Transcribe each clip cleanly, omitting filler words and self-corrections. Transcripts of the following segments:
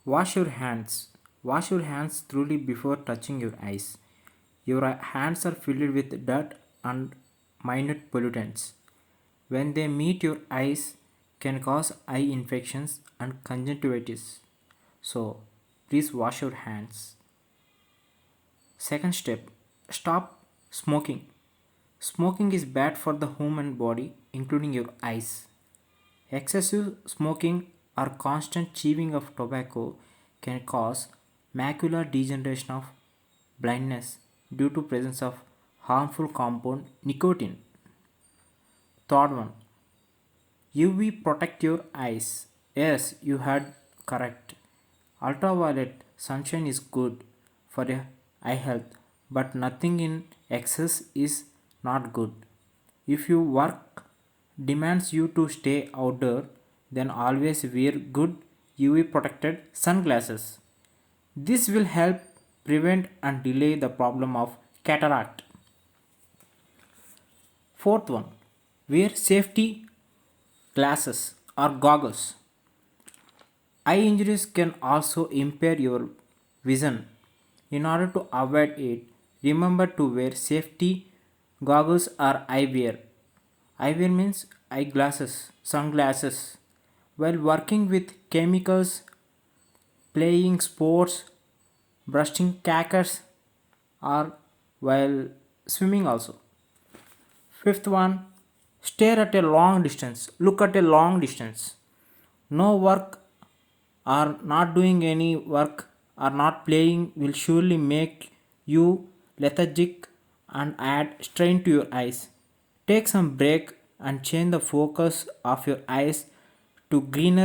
Wash your hands. Wash your hands thoroughly before touching your eyes. Your hands are filled with dirt and minute pollutants. When they meet your eyes, can cause eye infections and conjunctivitis. So, please wash your hands. Second step, stop smoking. Smoking is bad for the human body, including your eyes. Excessive smoking or constant chewing of tobacco can cause macular degeneration of blindness due to presence of harmful compound nicotine. Third one, UV protect your eyes. Yes, you heard correct. Ultraviolet sunshine is good for your eye health, but nothing in excess is not good. If your work demands you to stay outdoor, then always wear good UV protected sunglasses. This will help prevent and delay the problem of cataract. Fourth one, wear safety glasses or goggles. Eye injuries can also impair your vision. In order to avoid it, remember to wear safety goggles or eyewear. Eyewear means eyeglasses, sunglasses. While working with chemicals, playing sports, brushing crackers, or while swimming also. Fifth one, stare at a long distance. Look at a long distance. No work or not doing any work or not playing will surely make you lethargic and add strain to your eyes. Take some break and change the focus of your eyes to green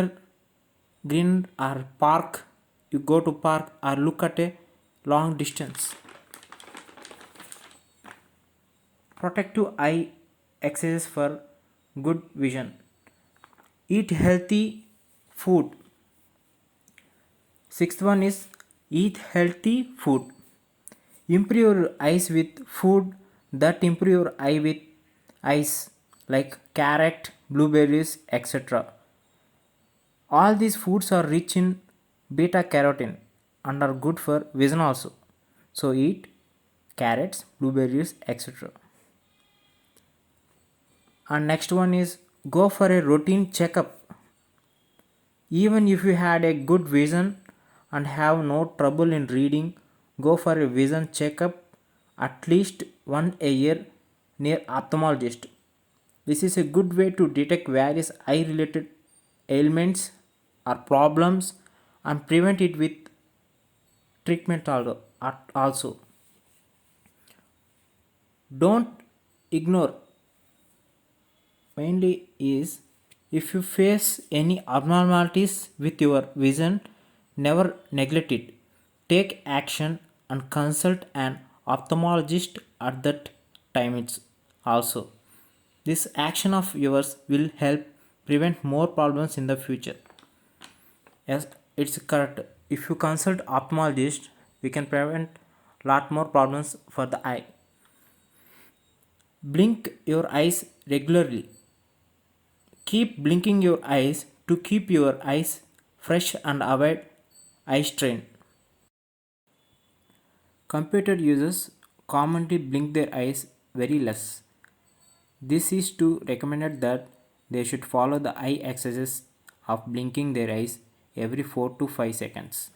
or park. You go to park or look at a long distance. Protective eye exercise for good vision. Eat healthy food. Sixth one is eat healthy food. Improve your eyes with food that improve your eye with eyes like carrot, blueberries, etc. All these foods are rich in beta carotene and are good for vision also. So eat carrots, blueberries, etc. And next one is go for a routine checkup. Even if you had a good vision and have no trouble in reading, go for a vision checkup at least once a year near ophthalmologist. This is a good way to detect various eye related ailments or problems and prevent it with treatment also. Don't ignore mainly is if you face any abnormalities with your vision, never neglect it. Take action and consult an ophthalmologist at that time it's also. This action of yours will help prevent more problems in the future. Yes, it's correct. If you consult ophthalmologist, we can prevent lot more problems for the eye. Blink your eyes regularly. Keep blinking your eyes to keep your eyes fresh and avoid eye strain. Computer users commonly blink their eyes very less. This is to recommended that they should follow the eye exercise of blinking their eyes every 4 to 5 seconds.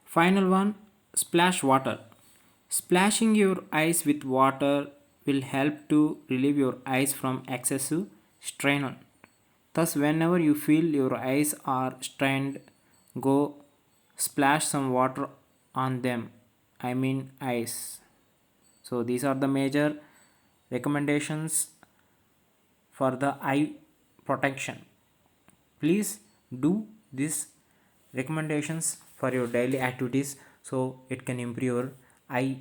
Final one, splash water. Splashing your eyes with water will help to relieve your eyes from excessive strain. Thus, whenever you feel your eyes are strained, go splash some water on them. I mean, eyes. So, these are the major recommendations for the eye protection. Please do these recommendations for your daily activities so it can improve your eye